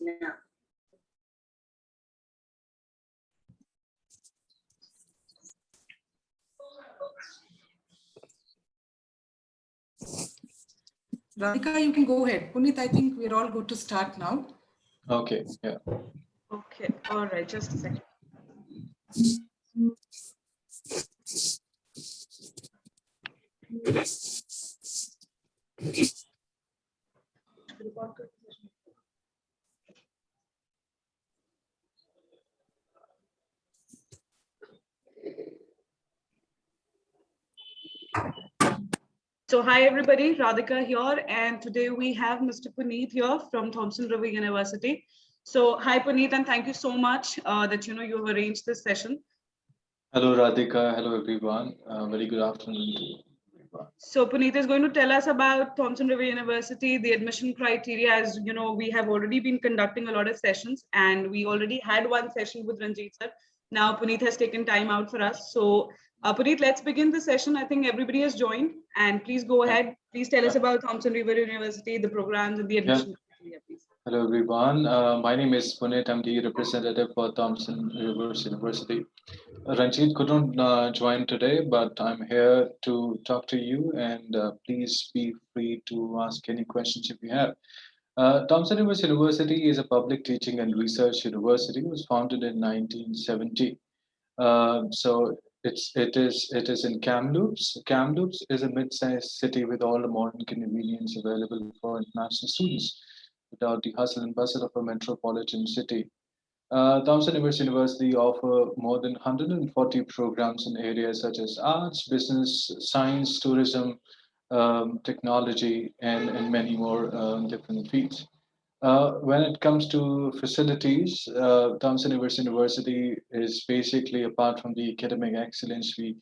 now. Radhika, you can go ahead. Puneet, I think we're all good to start now. Okay, yeah. Okay, all right, just a second. So hi everybody, Radhika here, and today we have Mr. Puneet here from Thomson River University. So hi Puneet, and thank you so much that you have arranged this session. Hello, Radhika. Hello, everyone. Very good afternoon to everyone. So Puneet is going to tell us about Thomson River University, the admission criteria. As you know, we have already been conducting a lot of sessions, and we already had one session with Ranjit sir. Now Puneet has taken time out for us. So Puneet, let's begin the session. I think everybody has joined, and please go ahead. Please tell us about Thomson River University, the programs, and the admission criteria, please. Hello, everyone. My name is Puneet. I'm the representative for Thomson Rivers University. Ranjit couldn't join today, but I'm here to talk to you, and please be free to ask any questions if you have. Thomson Rivers University is a public teaching and research university. It was founded in 1970. So it is in Kamloops. Kamloops is a mid-sized city with all the modern convenience available for international students, without the hustle and bustle of a metropolitan city. Thomson Rivers University offer more than 140 programs in areas such as arts, business, science, tourism, technology, and many more different fields. When it comes to facilities, Thomson Rivers University is basically, apart from the academic excellence, we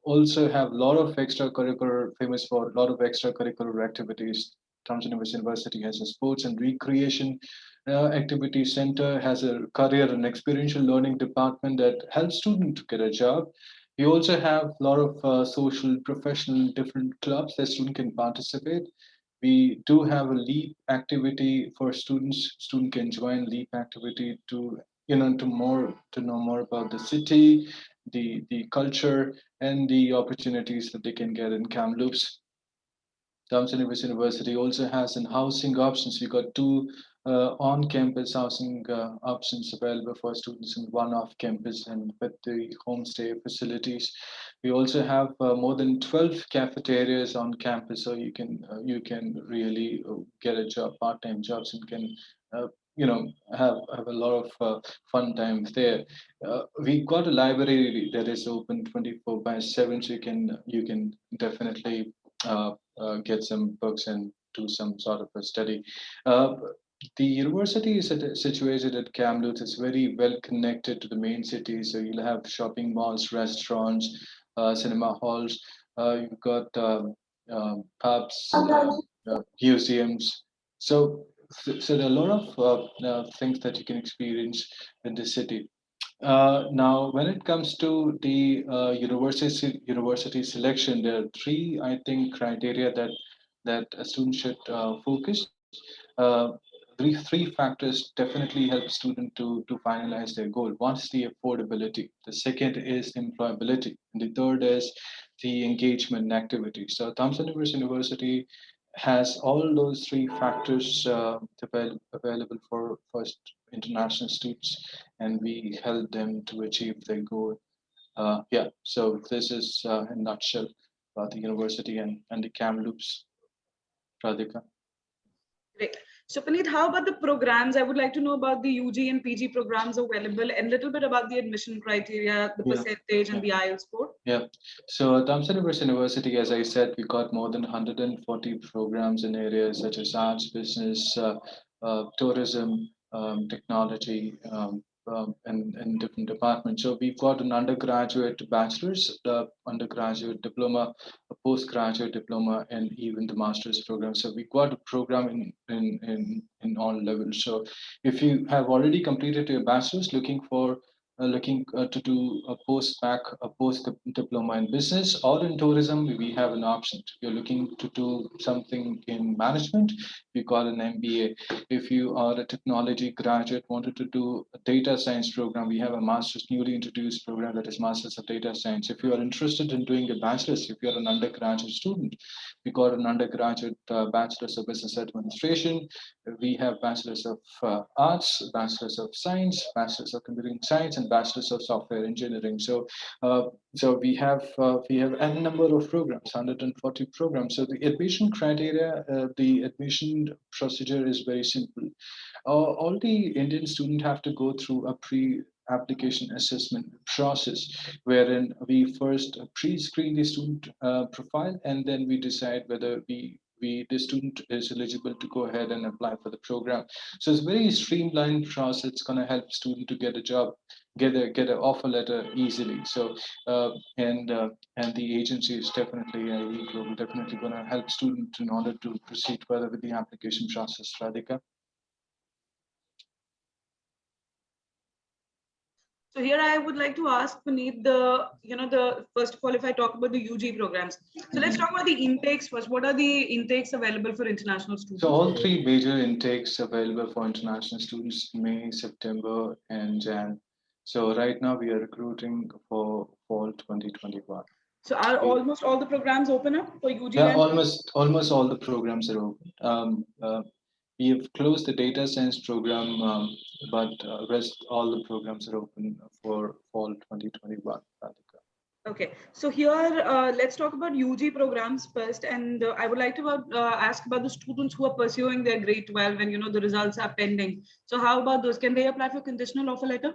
also have a lot of extracurricular, famous for a lot of extracurricular activities. Thomson Rivers University has a sports and recreation activity center, has a career and experiential learning department that helps students to get a job. We also have a lot of social, professional, different clubs that students can participate. We do have a leap activity for students. Student can join leap activity to to know more about the city, the culture, and the opportunities that they can get in Kamloops. Thomson Rivers University also has in housing options. We got two on-campus housing options available for students and one off-campus and with the homestay facilities. We also have more than 12 cafeterias on campus, so you can really get a job, part-time jobs, and can have a lot of fun times there. We got a library that is open 24/7, so you can definitely get some books and do some sort of a study. Uh, the university is situated at Kamloops. It's very well connected to the main city, so you'll have shopping malls, restaurants, cinema halls. You've got pubs, museums. So there are a lot of things that you can experience in the city. Now, when it comes to the university selection, there are three, I think, criteria that a student should focus. Uh, three factors definitely help student to finalize their goal. One is the affordability. The second is employability. And the third is the engagement and activity. So Thomson Rivers University has all those three factors available for first international students, and we help them to achieve their goal. Yeah, so this is in a nutshell about the university and the Kamloops, Radhika. Great. So Puneet, how about the programs? I would like to know about the UG and PG programs available and a little bit about the admission criteria, the percentage, and the IELTS score. Yeah. So Thomson Rivers University, as I said, we got more than 140 programs in areas such as arts, business, tourism, technology, and different departments. So we've got an undergraduate bachelor's, undergraduate diploma, a postgraduate diploma, and even the master's program. So we've got a program in all levels. So if you have already completed your bachelor's, looking for looking to do a post diploma in business or in tourism, we have an option. If you're looking to do something in management, we call an MBA. If you are a technology graduate, wanted to do a data science program, we have a master's newly introduced program that is Masters of Data Science. If you are interested in doing a bachelor's, if you're an undergraduate student, we got an undergraduate bachelor's of business administration. We have bachelor's of arts, bachelor's of science, bachelor's of computing science, and bachelor's of software engineering. So we have a number of programs, 140 programs. So the admission criteria, the admission procedure is very simple. All the Indian students have to go through a application assessment process wherein we first pre-screen the student profile, and then we decide whether the student is eligible to go ahead and apply for the program. So it's a very streamlined process. It's going to help student to get a job, get an offer letter easily. So and the agency is definitely Global definitely going to help student in order to proceed further with the application process. Radhika. So here I would like to ask Puneet, the first of all, if I talk about the UG programs. So let's talk about the intakes first. What are the intakes available for international students? So all three major intakes available for international students: May, September, and Jan. So right now we are recruiting for fall 2021. So are almost all the programs open up for UG? Yeah, And almost all the programs are open. We have closed the data science program, but rest all the programs are open for fall 2021. Radhika. okay, so here let's talk about UG programs first, and I would like to ask about the students who are pursuing their grade 12 and the results are pending. So how about those? Can they apply for conditional offer letter?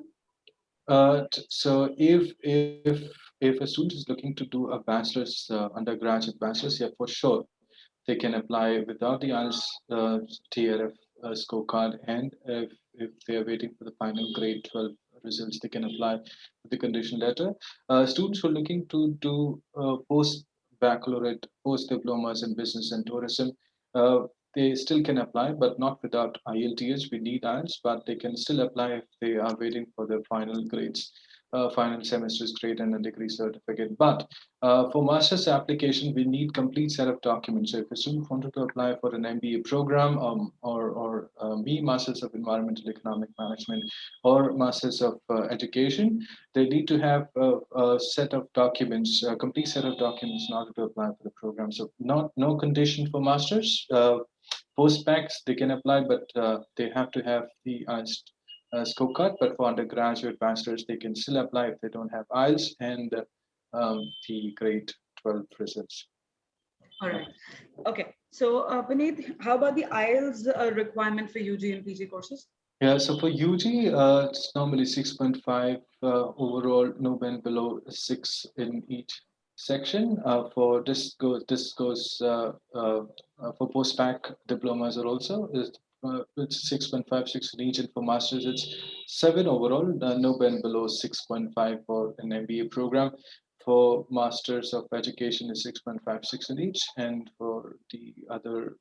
So if a student is looking to do a bachelor's, undergraduate bachelor's, yeah, for sure, they can apply without the IELTS TRF scorecard, and if they are waiting for the final grade 12 results, they can apply with the conditional letter. Students who are looking to do post baccalaureate, post diplomas in business and tourism, uh, they still can apply, but not without IELTS. We need IELTS, but they can still apply if they are waiting for their final grades, final semester's grade and a degree certificate. But for master's application, we need complete set of documents. So if a student wanted to apply for an MBA program, or me, Masters of Environmental Economic Management, or Masters of Education, they need to have a set of documents, a complete set of documents in order to apply for the program. So no condition for masters. Post backs they can apply, but they have to have the scorecard. But for undergraduate bachelors, they can still apply if they don't have IELTS and the grade 12 results. All right. Okay. So Puneet, how about the IELTS requirement for UG and PG courses? Yeah, so for UG, it's normally 6.5 overall, no band below 6 in each section. For this goes for post-bac diplomas are also it's 6.5, 6 in each, and for masters it's 7 overall, no band below 6.5 for an MBA program. For masters of education is 6.5, 6 in each, and for the other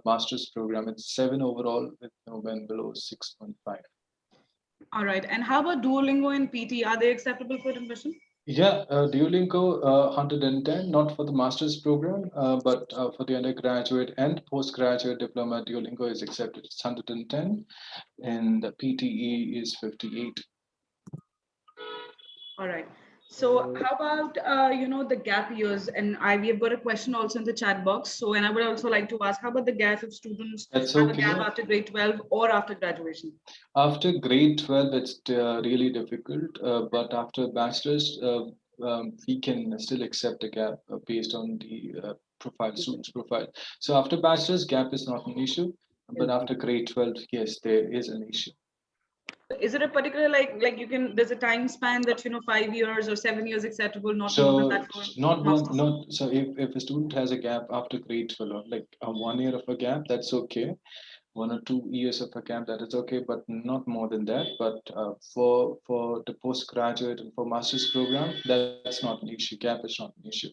master's program, it's 7 overall with no band below 6.5. All right. And how about Duolingo and PT? Are they acceptable for admission? Yeah, Duolingo 110, not for the master's program, but for the undergraduate and postgraduate diploma, Duolingo is accepted. It's 110, and the PTE is 58. All right. So how about the gap years? And we have got a question also in the chat box. So and I would also like to ask, how about the gap if students That's have a okay. gap after grade 12 or after graduation? After grade 12, it's really difficult, but after bachelor's, we can still accept a gap based on the student's profile. So after bachelor's, gap is not an issue, but after grade 12, yes, there is an issue. Is it a particular like you can there's a time span that 5 years or 7 years acceptable, not more than So that for not one, masters? not so if a student has a gap after grade 12, like a 1 year of a gap, that's okay. 1 or 2 years of a gap, that is okay, but not more than that. But for the postgraduate and for master's program, that's not an issue. Gap is not an issue.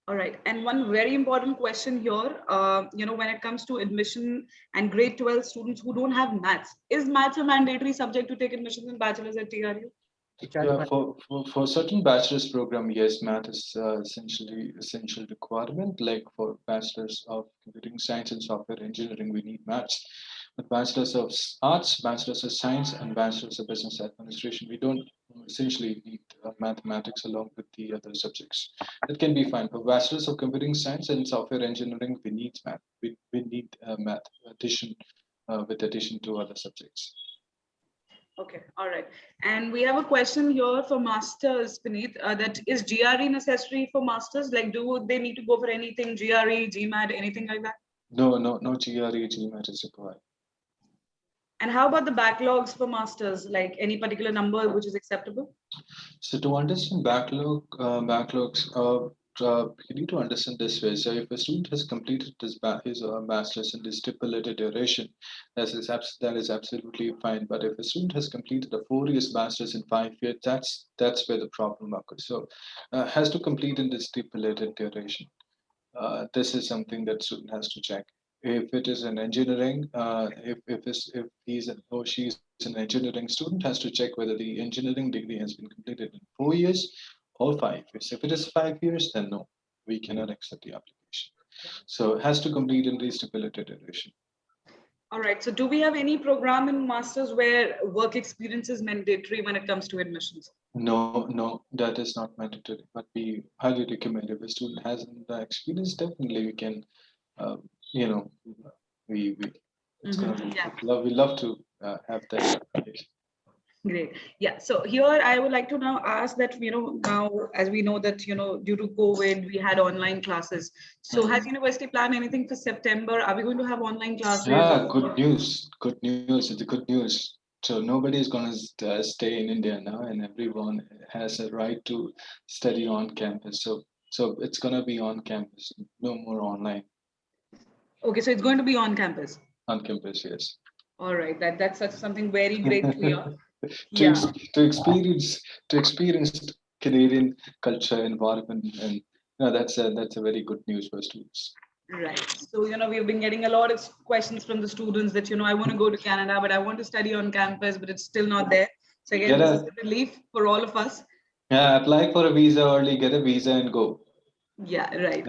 All right. And one very important question here, when it comes to admission and grade 12 students who don't have maths, is maths a mandatory subject to take admissions in bachelor's at TRU? Yeah, for certain bachelor's program, yes, math is essential requirement. Like for bachelor's of computing science and software engineering, we need maths. But bachelor's of arts, bachelor's of science, and bachelor's of business administration, we don't essentially need mathematics along with the other subjects. That can be fine. For bachelor's of computing science and software engineering, we need math. We need math addition with addition to other subjects. Okay, all right. And we have a question here for masters, Puneet, that is GRE necessary for masters? Like, do they need to go for anything, GRE, GMAT, anything like that? No, GRE, GMAT is required. And how about the backlogs for masters? Like any particular number which is acceptable? So to understand backlogs, you need to understand this way. So if a student has completed his or her master's in the stipulated duration, that is absolutely fine. But if a student has completed a 4 years master's in 5 years, that's where the problem occurs. So has to complete in the stipulated duration. This is something that student has to check. If it is an engineering, if he's or she's an engineering student, has to check whether the engineering degree has been completed in 4 years or 5 years. If it is 5 years, then no, we cannot accept the application. So it has to complete in the stipulated duration. All right. So do we have any program in masters where work experience is mandatory when it comes to admissions? No, that is not mandatory. But we highly recommend if a student has the experience, definitely we can, uh, you know, we it's gonna be we love to have that application. Great. Yeah. So here I would like to now ask that, now as we know that, due to COVID, we had online classes. So has university planned anything for September? Are we going to have online classes? Yeah, good news. Good news. It's a good news. So nobody is going to stay in India now, and everyone has a right to study on campus. So it's going to be on campus, no more online. Okay, so it's going to be on campus. On campus, yes. All right, that's such something very great to hear. To experience Canadian culture, environment, and that's a very good news for students. Right. So, we've been getting a lot of questions from the students that, I want to go to Canada, but I want to study on campus, but it's still not there. So again, this is a relief for all of us. Yeah, apply for a visa early, get a visa and go. Yeah, right.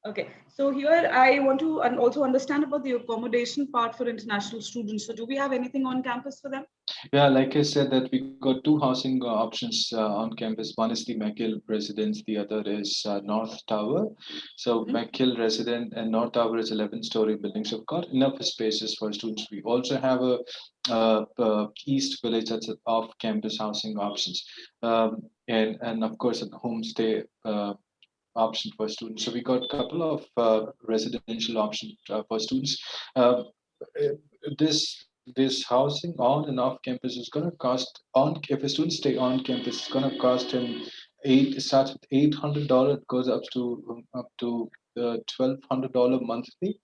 Okay, so here I want to also understand about the accommodation part for international students. So do we have anything on campus for them? Yeah, like I said, that we got two housing options on campus. One is the McGill residence, the other is North Tower. So McGill resident and North Tower is 11-story building. So we've got enough spaces for students. We also have a East Village that's off-campus housing options, and of course a homestay option for students. So we got a couple of residential options for students. This housing on and off campus is going to cost on if a student stay on campus, it's going to cost him it starts with $800, goes up to $1,200 monthly.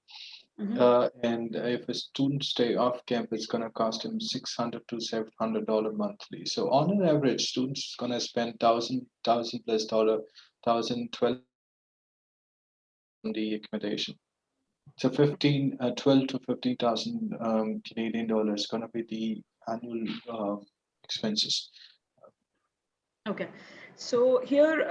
And if a student stay off campus, it's going to cost him $600 to $700 monthly. So on an average, students going to spend $1,000 plus dollar, 1,012 on the accommodation. So 12 to 15,000 Canadian dollars going to be the annual expenses. Okay. So here,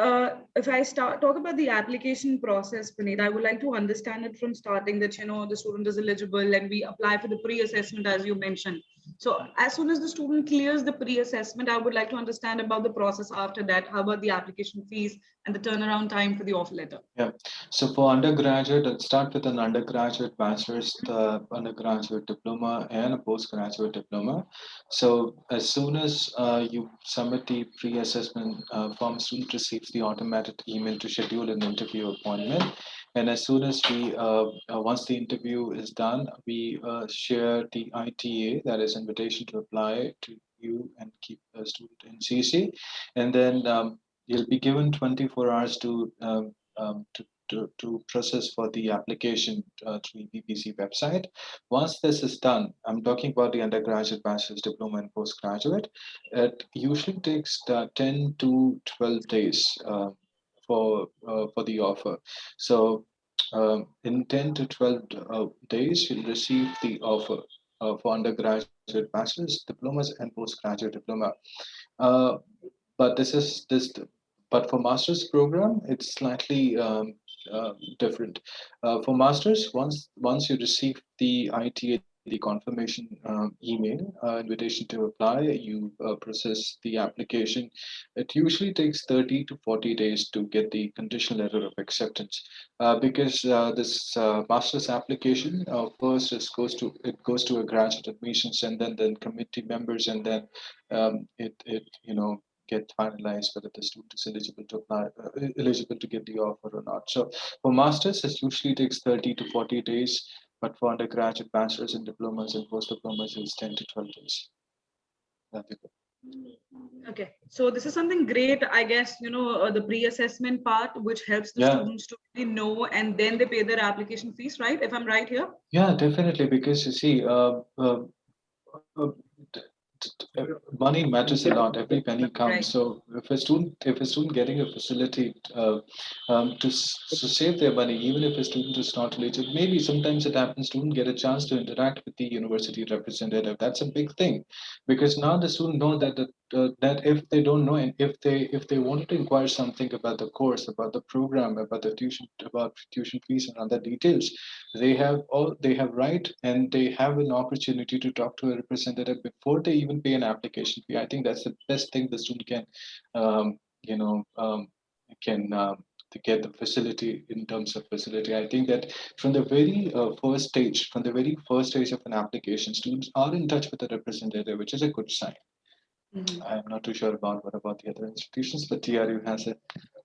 if I talk about the application process, Puneet, I would like to understand it from starting that, the student is eligible and we apply for the pre-assessment as you mentioned. So as soon as the student clears the pre-assessment, I would like to understand about the process after that. How about the application fees and the turnaround time for the offer letter? Yeah. So for undergraduate, let's start with an undergraduate bachelor's, the undergraduate diploma, and a postgraduate diploma. So as soon as you submit the pre-assessment form, student receives the automated email to schedule an interview appointment. And as soon as once the interview is done, we share the ITA, that is invitation to apply, to you and keep a student in CC. And then you'll be given 24 hours to process for the application through BPC website. Once this is done, I'm talking about the undergraduate, bachelor's, diploma, and postgraduate. It usually takes 10 to 12 days for the offer. So in 10 to 12 days, you'll receive the offer for undergraduate, bachelor's diplomas, and postgraduate diploma. Uh, but this is this. But for master's program, it's slightly different. For masters, once you receive the ITA, the confirmation email invitation to apply, you process the application. It usually takes 30 to 40 days to get the conditional letter of acceptance, because this master's application first goes to a graduate admissions, and then committee members, and then it get finalized whether the student is eligible to apply, eligible to get the offer or not. So for masters, it usually takes 30 to 40 days, but for undergraduate, bachelor's, and diplomas and post diplomas, it's 10 to 12 days. That's it. Okay, so this is something great, I guess, the pre-assessment part, which helps the Yeah. students to really know, and then they pay their application fees, right? If I'm right here? Yeah, definitely, because you see, uh, money matters a lot. Every penny counts. Right. So if a student getting a facility to save their money, even if a student is not eligible, maybe sometimes it happens. Student get a chance to interact with the university representative. That's a big thing, because now the student know that if they don't know, and if they wanted to inquire something about the course, about the program, about tuition fees and other details, they have right, and they have an opportunity to talk to a representative before they even pay an application fee. I think that's the best thing the student can um, you know can to get the facility. In terms of facility, I think that from the very first stage of an application, students are in touch with the representative, which is a good sign. Mhm. I'm not too sure about what about the other institutions, but TRU has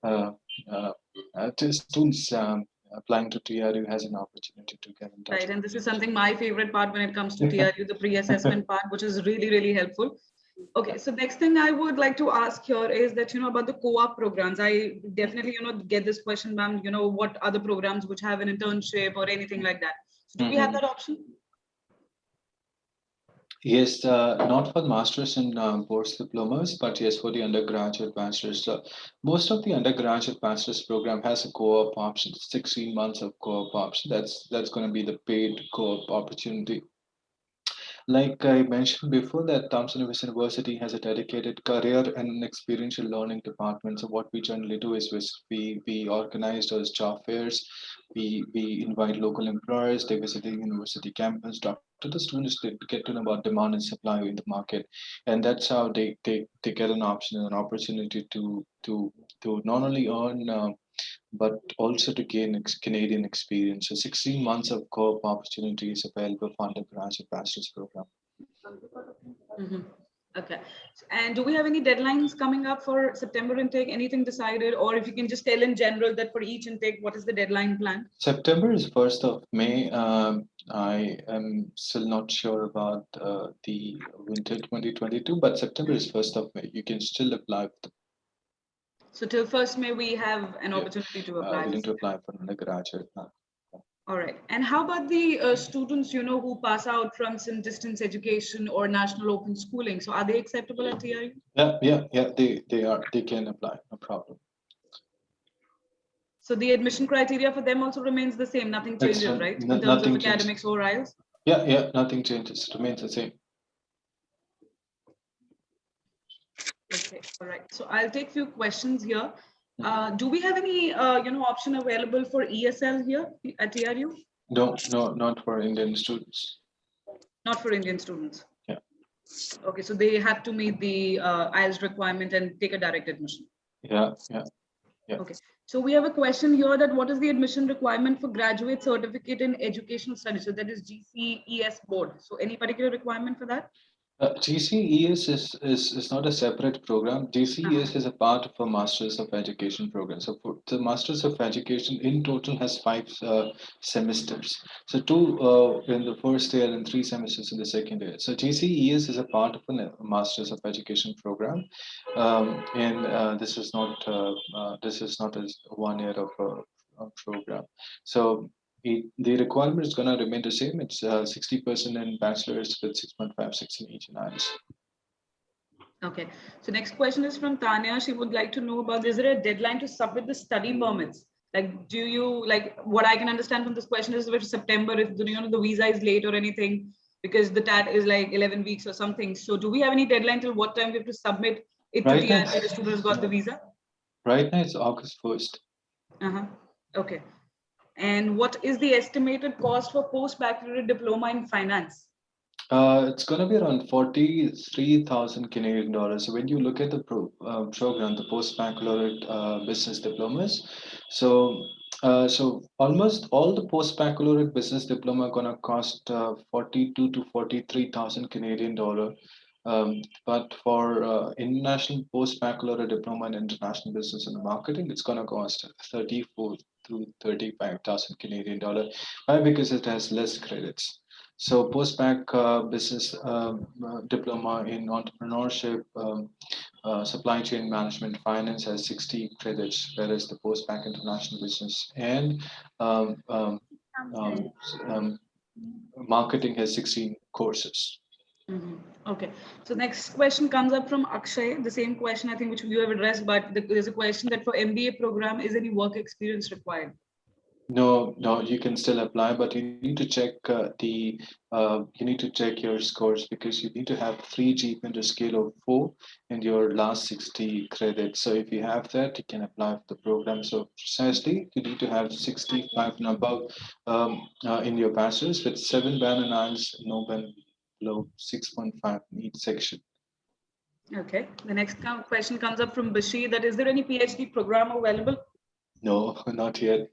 uh, to students applying to TRU has an opportunity to get in touch. Right, and with this the is something my favorite part when it comes to TRU, the pre-assessment part, which is really, really helpful. Okay, so next thing I would like to ask here is that, about the co-op programs. I definitely, get this question, ma'am, what other programs which have an internship or anything like that? So do we have Mhm. that option? Yes, not for masters and post diplomas, but yes, for the undergraduate bachelor's. Most of the undergraduate bachelor's program has a co-op option, 16 months of co-op option. That's going to be the paid co-op opportunity. Like I mentioned before, that Thompson University has a dedicated career and experiential learning department. So what we generally do is we organize those job fairs. We invite local employers. They visit the university campus, talk to the students. They get to know about demand and supply in the market, and that's how they get an option, an opportunity to not only earn but also to gain Canadian experience. So 16 months of co-op opportunity is available for undergraduate bachelor's program. Mhm. Okay. And do we have any deadlines coming up for September intake? Anything decided? Or if you can just tell in general that for each intake, what is the deadline plan? September is 1st of May. I am still not sure about the winter 2022, but September is 1st of May. You can still apply for the, So till 1st May, we have an yeah, opportunity to apply. willing to apply for undergraduate now. All right. And how about the students, who pass out from some distance education or national open schooling? So are they acceptable at TRU? Yeah. They can apply, no problem. So the admission criteria for them also remains the same. Nothing changes, right? In terms of Nothing changes. academics or IELTS? Yeah, nothing changes. It remains the same. Okay, all right. So I'll take few questions here. Do we have any, option available for ESL here at TRU? No, not for Indian students. Not for Indian students. Yeah. Okay, so they have to meet the IELTS requirement and take a direct admission. Yeah. Okay, so we have a question here that what is the admission requirement for graduate certificate in educational studies? So that is GCES board. So any particular requirement for that? GCES is not a separate program. GCES Uh-huh. is a part of a Masters of Education program. So for the Masters of Education in total has 5 semesters. So 2 in the first year and 3 semesters in the second year. So GCES is a part of a Masters of Education program, and this is not a 1 year of a program. So the requirement is going to remain the same. It's 60% in bachelor's with 6.56 in each in IELTS. Okay. So next question is from Tanya. She would like to know about, is there a deadline to submit the study permits? Like, do you, like, what I can understand from this question is if September, if the visa is late or anything, because the TAT is like 11 weeks or something. So do we have any deadline till what time we have to submit it to Right now, TRC, the student has got the visa? right now it's August 1st. Uh-huh. Okay. And what is the estimated cost for post-baccalaureate diploma in finance? It's going to be around 43,000 Canadian dollars. So when you look at the program, the post-baccalaureate business diplomas, so almost all the post-baccalaureate business diploma are going to cost 42 to 43,000 Canadian dollar. But for international post-baccalaureate diploma in international business and marketing, it's going to cost 34 to 35,000 Canadian dollar. Why? Because it has less credits. So post-bac business diploma in entrepreneurship, supply chain management, finance has 60 credits, whereas the post-bac international business and um, um, um, um, marketing has 16 courses. Mhm. Okay. So next question comes up from Akshay. The same question I think which you have addressed, but there's a question that for MBA program, is any work experience required? No, no, you can still apply, but you need to check you need to check your scores because you need to have 3 GPA and a scale of 4 in your last 60 credits. So if you have that, you can apply for the program. So precisely, you need to have 65 and above in your bachelor's with 7 band and IELTS, no band below 6.5 in each section. Okay. The next question comes up from Bashir that is there any PhD program available? No, not yet.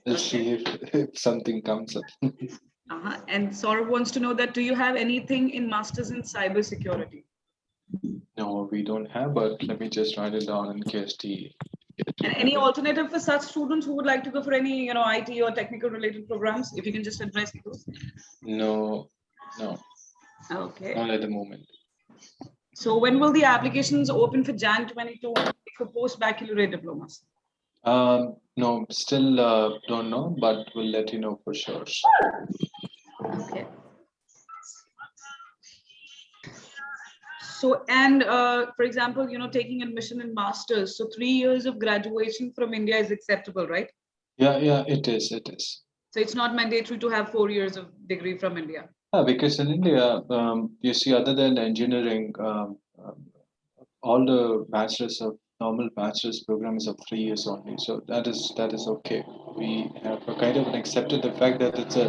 Let's see if something comes up. And Saurav wants to know that do you have anything in masters in cybersecurity? No, we don't have, but let me just write it down in case And any alternative for such students who would like to go for any IT or technical related programs? If you can just address those. No, no, Okay. not at the moment. So when will the applications open for Jan 22 for post-baccalaureate diplomas? No, still don't know, but we'll let you know for sure. Okay. So, and for example, taking admission in masters, so 3 years of graduation from India is acceptable, right? Yeah, it is, it is. So it's not mandatory to have 4 years of degree from India. Because in India, you see, other than engineering, all the bachelors of normal bachelor's program is of 3 years only. So that is okay. We have kind of accepted the fact that it's a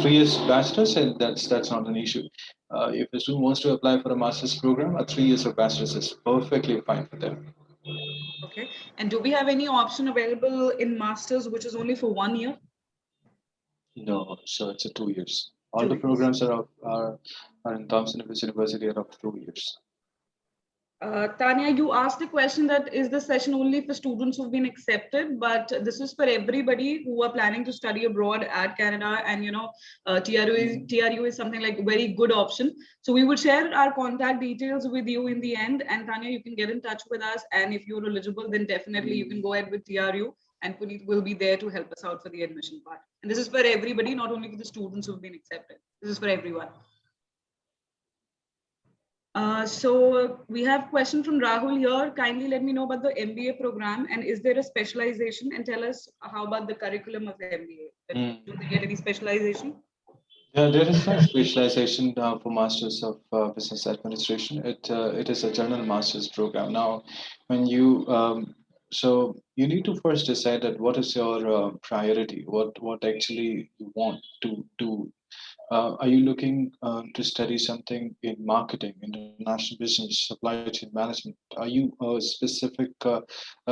3 years bachelor's, and that's not an issue. If a student wants to apply for a master's program, a 3 years of bachelor's is perfectly fine for them. Okay. And do we have any option available in masters which is only for 1 year? No, so it's a 2 years. All 2 the years. programs are in Thompson University are of 2 years. Tanya, you asked the question that is the session only for students who've been accepted, but this is for everybody who are planning to study abroad at Canada, and TRU is something like a very good option. So we will share our contact details with you in the end, and Tanya, you can get in touch with us, and if you're eligible, then definitely you can go ahead with TRU, and Puneet will be there to help us out for the admission part. And this is for everybody, not only for the students who've been accepted. This is for everyone. So we have question from Rahul here. Kindly let me know about the MBA program and is there a specialization, and tell us how about the curriculum of the MBA? Do they get any specialization? Yeah, there is no specialization for Masters of Business Administration. It is a general master's program. Now, when you so you need to first decide that what is your priority, what actually you want to do. Are you looking to study something in marketing, international business, supply chain management? Are you a specific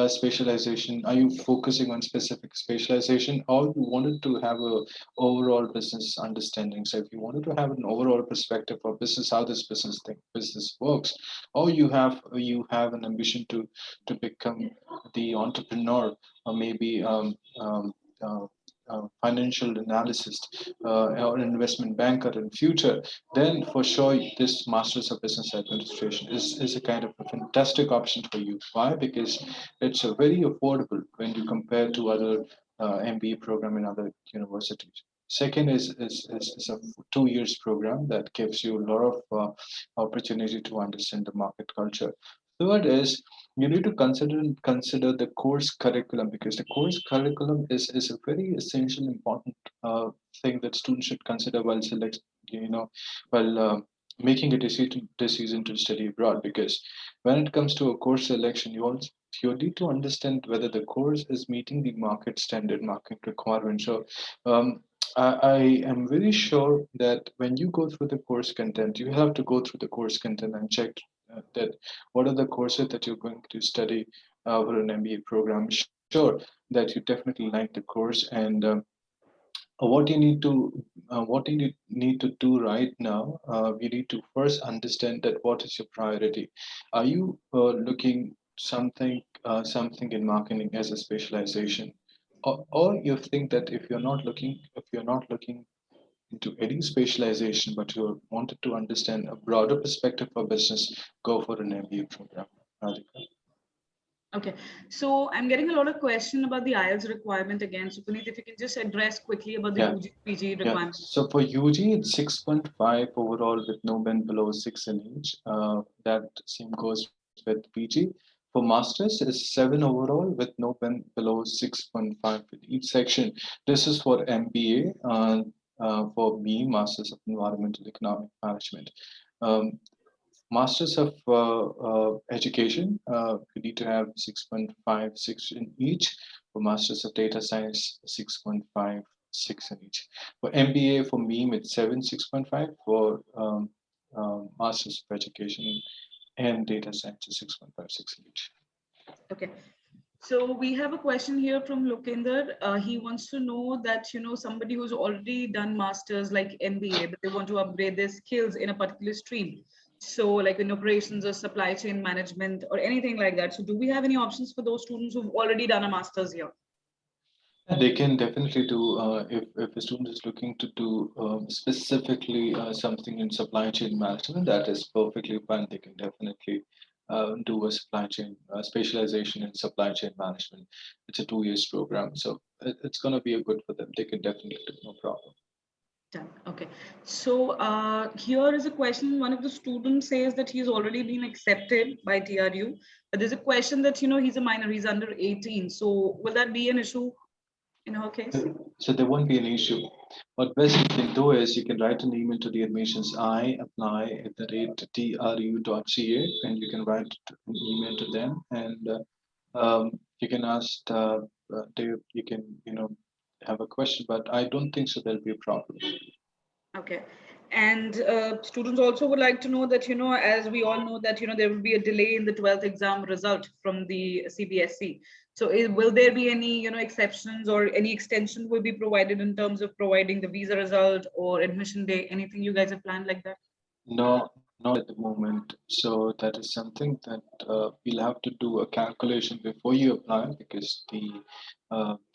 specialization? Are you focusing on specific specialization, or you wanted to have a overall business understanding? So, if you wanted to have an overall perspective of business, how this business works, or you have an ambition to become the entrepreneur, or maybe financial analyst or investment banker in future, then for sure this Masters of Business Administration is a kind of a fantastic option for you. Why? Because it's very affordable when you compare to other MBA program in other universities. Second is a 2 years program that gives you a lot of opportunity to understand the market culture. Third is you need to consider the course curriculum, because the course curriculum is a very essential important thing that students should consider while select while making a decision to study abroad. Because when it comes to a course selection, you need to understand whether the course is meeting the market standard, market requirement. So um, I am very sure that when you go through the course content, you have to go through the course content and check that what are the courses that you're going to study for an MBA program. Sure that you definitely like the course, and what you need to do right now. You need to first understand that what is your priority. Are you looking something in marketing as a specialization, or you think that if you're not looking into any specialization, but you wanted to understand a broader perspective for business, go for an MBA program. Radhika. Okay, so I'm getting a lot of question about the IELTS requirement again. So Puneet, if you can just address quickly about the Yeah. UG, PG Yeah. requirement. So for UG, it's 6.5 overall with no band below 6 in each. That same goes with PG. For masters, it's 7 overall with no band below 6.5 with each section. This is for MBA. For me, Masters of Environmental Economic Management. Um, Masters of Education, you need to have 6.56 in each. For Masters of Data Science, 6.56 in each. For MBA, for me, it's 6.5. For Masters of Education and Data Science, 6.56 in each. Okay. So we have a question here from Lokinder. He wants to know that, somebody who's already done masters like MBA, but they want to upgrade their skills in a particular stream. So like in operations or supply chain management or anything like that. So do we have any options for those students who've already done a master's here? They can definitely do, if a student is looking to do specifically something in supply chain management, that is perfectly fine. They can definitely do a supply chain specialization in supply chain management. It's a 2 years program, so it's going to be a good for them. They can definitely do, no problem. Done. Okay. So here is a question. One of the students says that he's already been accepted by TRU, but there's a question that, he's a minor, he's under 18. So will that be an issue in her case? So there won't be an issue. What best you can do is you can write an email to the admissions. I apply at the rate tru.ca, and you can write an email to them, and you can ask. You can have a question, but I don't think so. There'll be a problem. Okay. And students also would like to know that, as we all know that, there will be a delay in the 12th exam result from the CBSE. So will there be any, exceptions or any extension will be provided in terms of providing the visa result or admission day? Anything you guys have planned like that? No, not at the moment. So that is something that we'll have to do a calculation before you apply, because the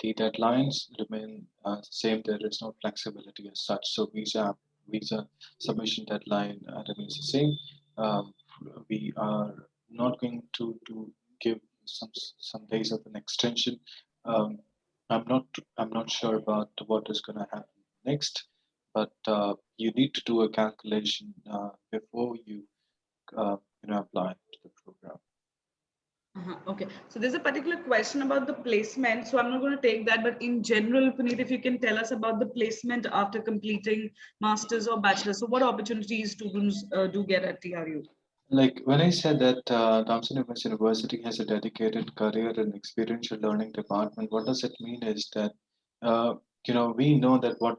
deadlines remain same. There is no flexibility as such. So visa submission deadline remains the same. Um, we are not going to give some days of an extension. Um, I'm not sure about what is going to happen next, but you need to do a calculation before you apply to the program. Okay, so there's a particular question about the placement. So I'm not going to take that, but in general, Puneet, if you can tell us about the placement after completing masters or bachelor. So what opportunities students do get at TRU? Like when I said that Thompson University has a dedicated career and experiential learning department, what does it mean is that uh, we know that what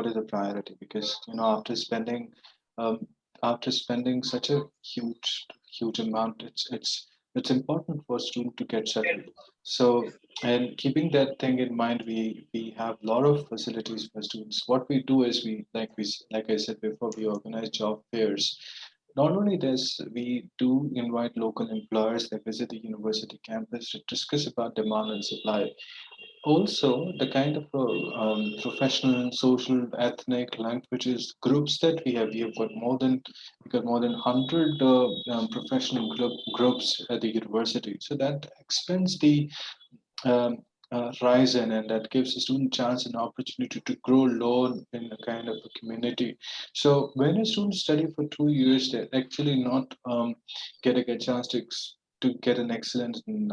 is a priority, because um, after spending such a huge amount, it's important for a student to get settled. So, and keeping that thing in mind, we have a lot of facilities for students. What we do is like I said before, we organize job fairs. Not only this, we do invite local employers that visit the university campus to discuss about demand and supply. Also, the kind of professional, social, ethnic, languages groups that we have got more than 100 professional groups at the university. So that expands the rise in, and that gives the student chance and opportunity to grow alone in a kind of a community. So when a student study for 2 years, they're actually not getting a chance to get an excellence in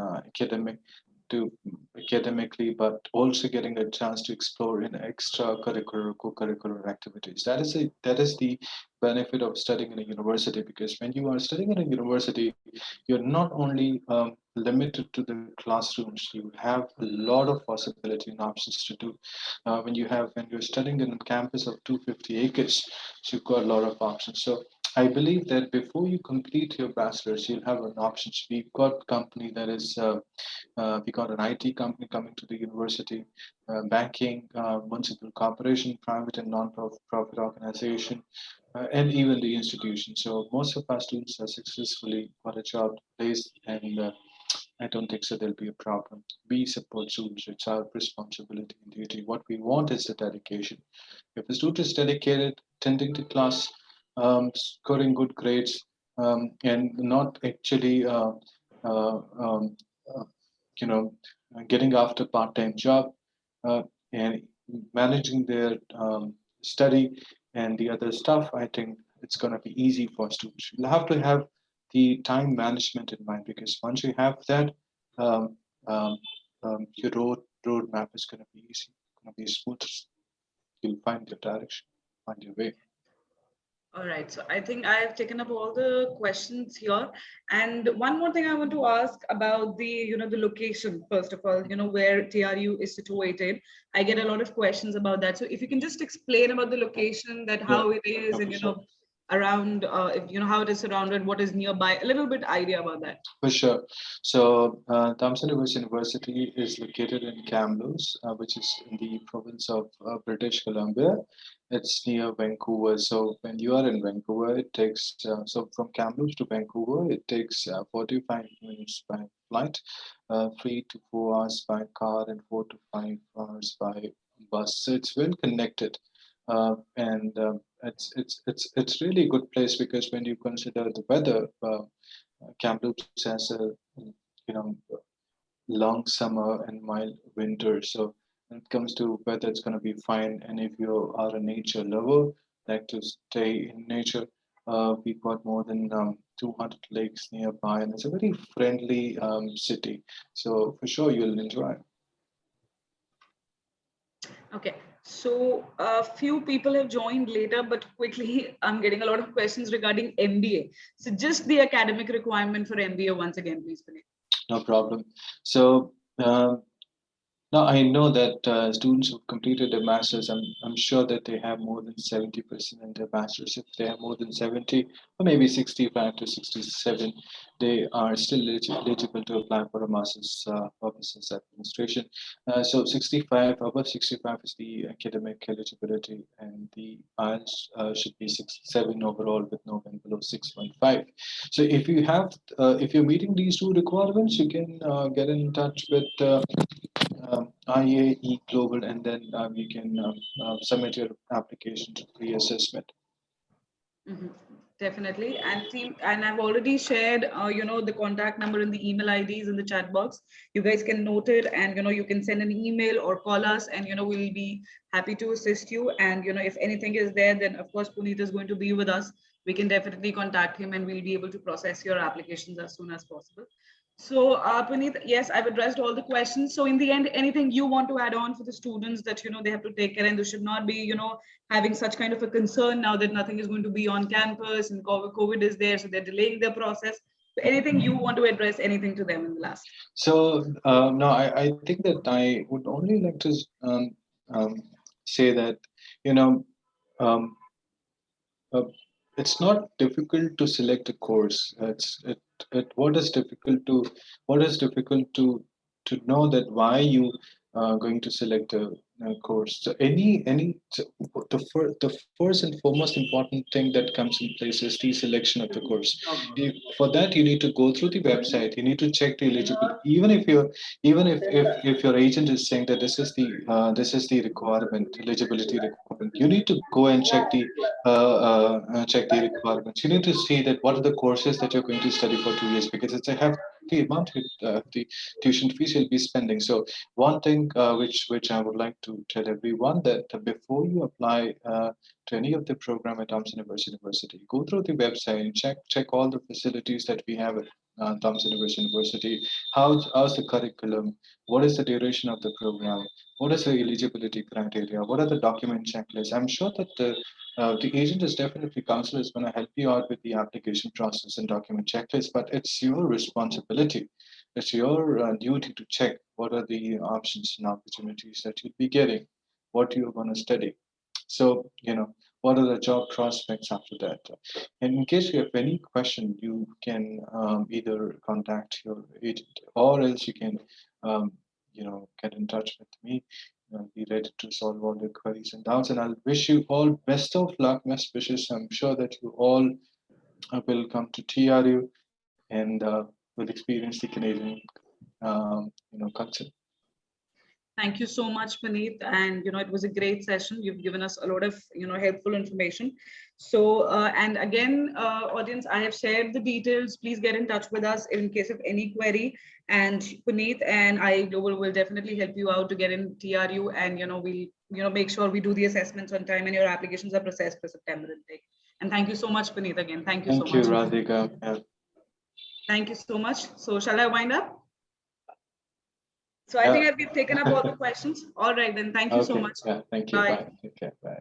to academically, but also getting a chance to explore in extracurricular, co-curricular activities. That is the benefit of studying in a university, because when you are studying in a university, you're not only limited to the classrooms. You have a lot of possibility and options to do. When you're studying in a campus of 250 acres, so you've got a lot of options. So I believe that before you complete your bachelor's, you'll have an options. We've got company that is we got an IT company coming to the university, banking, municipal corporation, private and non-profit organization, and even the institution. So most of our students have successfully got a job placed, and I don't think so there'll be a problem. We support students. It's our responsibility and duty. What we want is the dedication. If the student is dedicated, attending the class, scoring good grades, and not actually, uh, um, uh, you know, getting after part-time job, and managing their study and the other stuff, I think it's going to be easy for students. You'll have to have the time management in mind, because once you have that, um, um, your roadmap is going to be easy, going to be smooth. You'll find your direction, find your way. All right. So I think I've taken up all the questions here. And one more thing I want to ask about the location, first of all, where TRU is situated. I get a lot of questions about that. So if you can just explain about the location, that Yeah, how it is, and, sure. around, if, how it is surrounded, what is nearby, a little bit idea about that. For sure. So, Thomson Rivers University is located in Kamloops, which is in the province of British Columbia. It's near Vancouver. So, when you are in Vancouver, it takes, so from Kamloops to Vancouver, it takes 45 minutes by flight, 3 to 4 hours by car, and 4 to 5 hours by bus. So, it's well connected. And it's really a good place, because when you consider the weather, Kamloops has a long summer and mild winter. So when it comes to weather, it's going to be fine. And if you are a nature lover, like to stay in nature, we've got more than 200 lakes nearby, and it's a very friendly city. So for sure, you'll enjoy. Okay. So a few people have joined later, but quickly, I'm getting a lot of questions regarding MBA. So just the academic requirement for MBA once again, please, Puneet. No problem. So now, I know that students who've completed their masters, I'm sure that they have more than 70% in their bachelors. If they have more than 70, or maybe 65 to 67, they are still eligible to apply for a master's of business administration. So 65, above 65 is the academic eligibility, and the IELTS should be 67 overall with no one below 6.5. So if you're meeting these two requirements, you can get in touch with IAE Global, and then you can submit your application to pre-assessment. Mhm. Definitely. And team, and I've already shared, the contact number and the email IDs in the chat box. You guys can note it, and, you can send an email or call us, and, we'll be happy to assist you. And, if anything is there, then of course, Puneet is going to be with us. We can definitely contact him, and we'll be able to process your applications as soon as possible. So, Puneet, yes, I've addressed all the questions. So in the end, anything you want to add on for the students that, they have to take care, and they should not be, having such kind of a concern now that nothing is going to be on campus and COVID is there, so they're delaying their process. So anything you want to address, anything to them in the last? So no, I think that I would only like to um, say that you know um, uh, it's not difficult to select a course. What is difficult to know that why you are going to select a course. So the first and foremost important thing that comes in place is the selection of the course. For that, you need to go through the website. You need to check the eligibility. Even if your agent is saying that this is the requirement, eligibility requirement, you need to go and check the requirements. You need to see that what are the courses that you're going to study for 2 years, because it's a have the amount the tuition fees you'll be spending. So one thing which I would like to tell everyone, that before you apply to any of the program at Thomson University, go through the website and check all the facilities that we have at Thomson University. How's the curriculum? What is the duration of the program? What is the eligibility criteria? What are the document checklists? I'm sure that the agent is definitely, counselor is going to help you out with the application process and document checklist, but it's your responsibility. It's your duty to check what are the options and opportunities that you'll be getting, what you're going to study. So, what are the job prospects after that? And in case you have any question, you can either contact your agent, or else you can, get in touch with me. I'll be ready to solve all your queries and doubts. And I'll wish you all best of luck, best wishes. I'm sure that you all will come to TRU and will experience the Canadian, culture. Thank you so much, Puneet. And, it was a great session. You've given us a lot of, helpful information. So, and again, audience, I have shared the details. Please get in touch with us in case of any query. And Puneet and iGlobal will definitely help you out to get in TRU. And, we'll, make sure we do the assessments on time and your applications are processed for September intake. And thank you so much, Puneet, again. Thank you so much. Thank you, Radhika. Yeah. Thank you so much. So shall I wind up? So I think we've taken up all the questions. All right, then. Thank you so much. Yeah, thank you. Bye. Bye. Take care. Bye.